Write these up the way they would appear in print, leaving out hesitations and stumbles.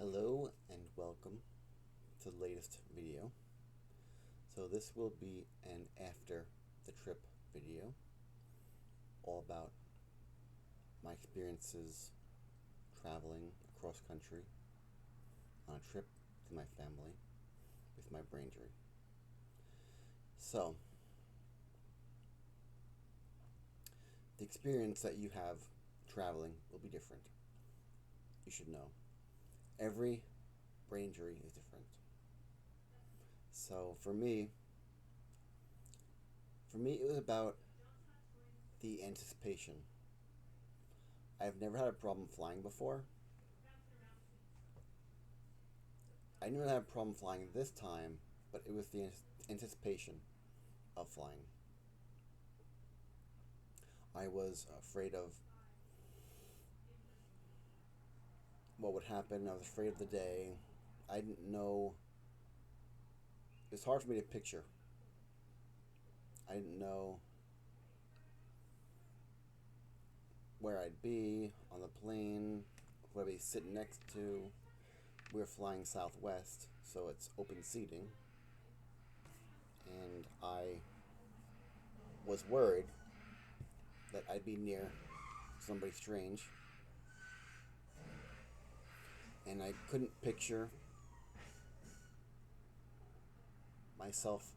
Hello and welcome to the latest video. So this will be an after the trip video, all about my experiences traveling across country on a trip to my family with my Braintree. So the experience that you have traveling will be different. You should know. Every Braintree is different. So for me, it was about the anticipation. I've never had a problem flying before. I didn't really have a problem flying this time, but it was the anticipation of flying. I was afraid of what would happen. I was afraid of the day. I didn't know. It's hard for me to picture. I didn't know where I'd be on the plane, who I'd be sitting next to. We were flying Southwest, so it's open seating, and I was worried that I'd be near somebody strange, and I couldn't picture myself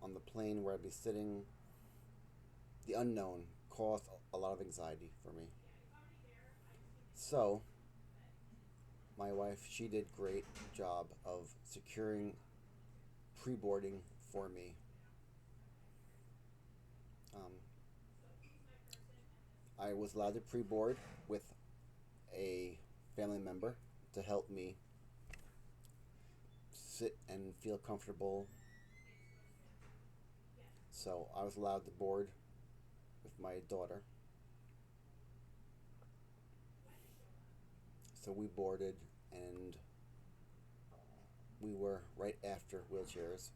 on the plane where I'd be sitting. The unknown caused a lot of anxiety for me. So, my wife, she did a great job of securing pre-boarding for me. Um, I was allowed to pre-board with a family member to help me sit and feel comfortable. So I was allowed to board with my daughter. So we boarded, and we were right after wheelchairs,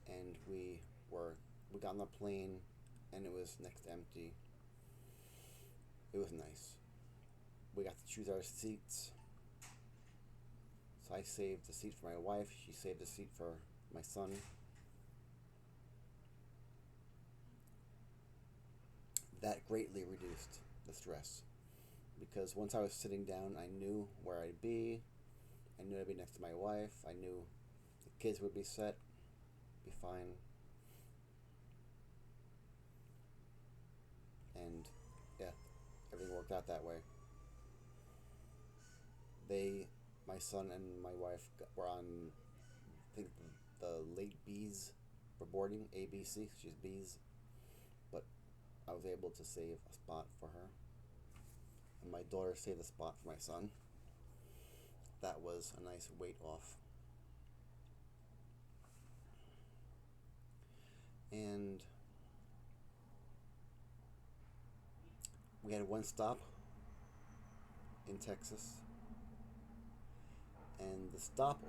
and we got on the plane, and it was next to empty. It was nice. We got to choose our seats. So I saved the seat for my wife. She saved the seat for my son. That greatly reduced the stress because once I was sitting down, I knew where I'd be. I knew I'd be next to my wife. I knew the kids would be set, be fine. And yeah, everything worked out that way. My son and my wife were on, I think, the late B's for boarding, ABC. She's B's, but I was able to save a spot for her, and my daughter saved a spot for my son. That was a nice weight off. And we had one stop in Texas, and the stop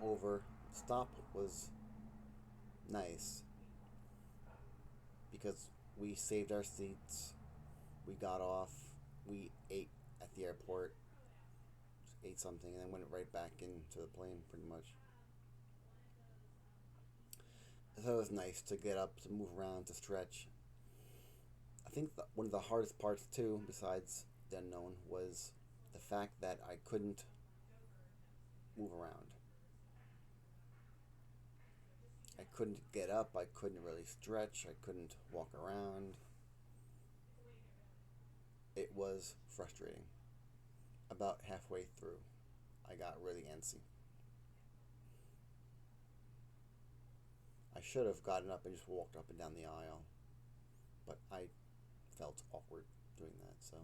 was nice because we saved our seats, we got off, we ate at the airport, just ate something, and then went right back into the plane pretty much. So it was nice to get up, to move around, to stretch. I think one of the hardest parts too, besides the unknown, was the fact that I couldn't move around. I couldn't get up, I couldn't really stretch, I couldn't walk around. It was frustrating. About halfway through, I got really antsy. I should have gotten up and just walked up and down the aisle, but I felt awkward doing that, so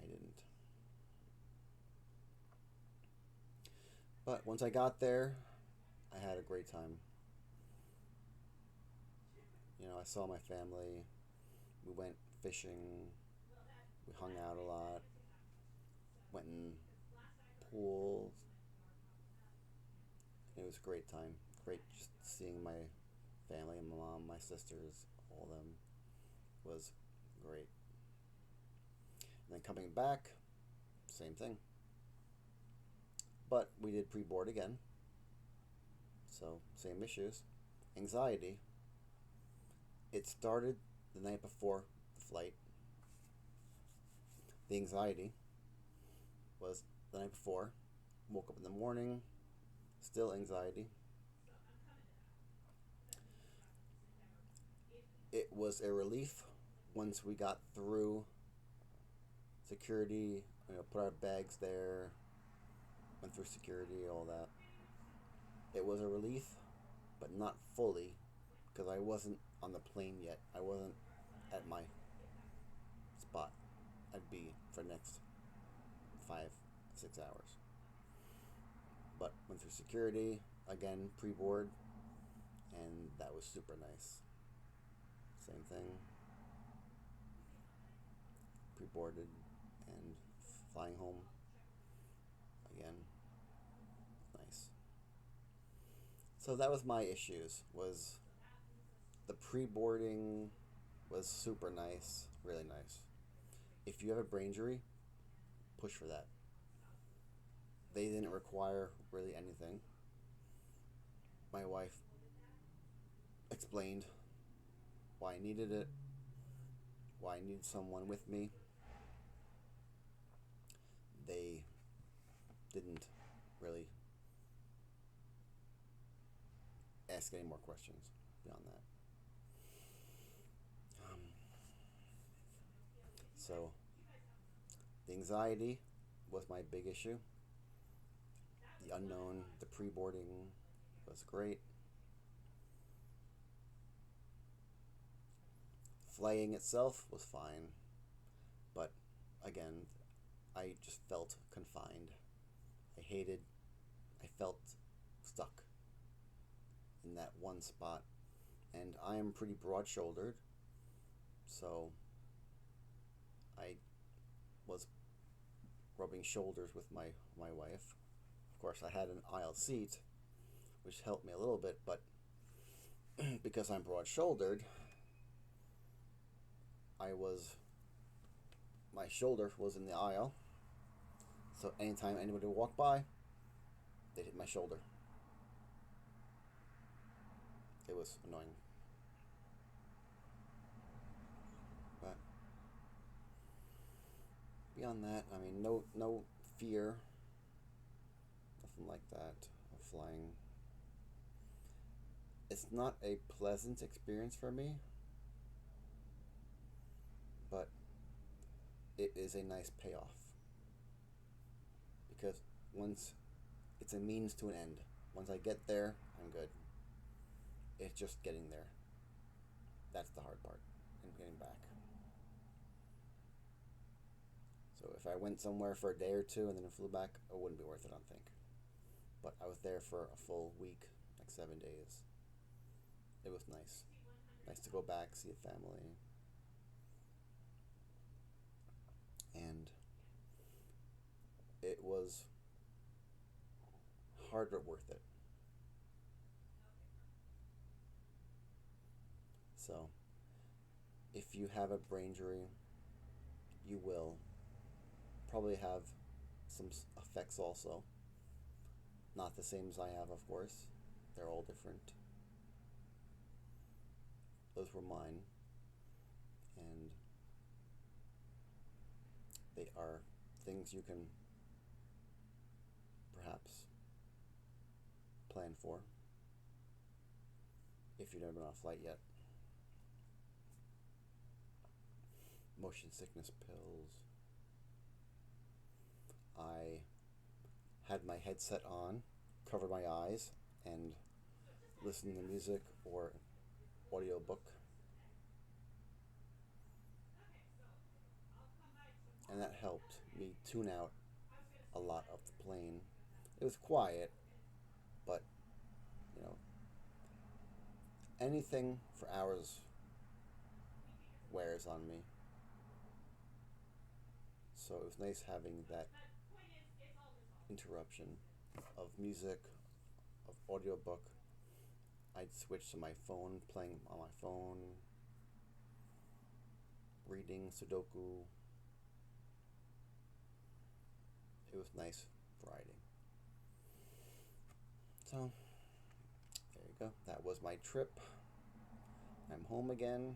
I didn't. But once I got there, I had a great time. I saw my family. We went fishing. We hung out a lot. Went in pools. It was a great time. Great just seeing my family, my mom, my sisters, all of them was great. And then coming back, same thing. But we did pre-board again, so same issues. Anxiety. It started the night before the flight. The anxiety was the night before. Woke up in the morning, still anxiety. It was a relief once we got through security, put our bags there, went through security, all that. It was a relief, but not fully, because I wasn't on the plane yet. I wasn't at my spot. I'd be for the next 5-6 hours. But went through security, again, pre-board, and that was super nice. Same thing. Pre-boarded and flying home again. Nice. So that was my issues, was the pre-boarding was super nice, really nice. If you have a brain injury, push for that. They didn't require really anything. My wife explained why I needed it, why I needed someone with me. They didn't really ask any more questions beyond that. So, the anxiety was my big issue. The unknown, the pre-boarding was great. Flying itself was fine, but again, I just felt confined. I felt stuck in that one spot. And I am pretty broad-shouldered, so I was rubbing shoulders with my wife. Of course, I had an aisle seat, which helped me a little bit, but because I'm broad-shouldered, my shoulder was in the aisle, so anytime anybody would walk by, they'd hit my shoulder. It was annoying. But beyond that, I mean, no fear, nothing like that of flying. It's not a pleasant experience for me, but it is a nice payoff, because once it's a means to an end. Once I get there, I'm good. It's just getting there. That's the hard part, and getting back. So if I went somewhere for a day or two and then flew back, it wouldn't be worth it, I don't think. But I was there for a full week, like 7 days. It was nice. Nice to go back, see a family. And it was hard but worth it. So, if you have a brain injury, you will probably have some effects also. Not the same as I have, of course. They're all different. Those were mine. And they are things you can perhaps plan for if you've never been on a flight yet. Motion sickness pills. I had my headset on, covered my eyes, and listened to music or audiobook. And that helped me tune out a lot of the plane. It was quiet, but, anything for hours wears on me. So it was nice having that interruption of music, of audiobook. I'd switch to my phone, playing on my phone, reading Sudoku. was nice Friday. So there you go. That was my trip. I'm home again.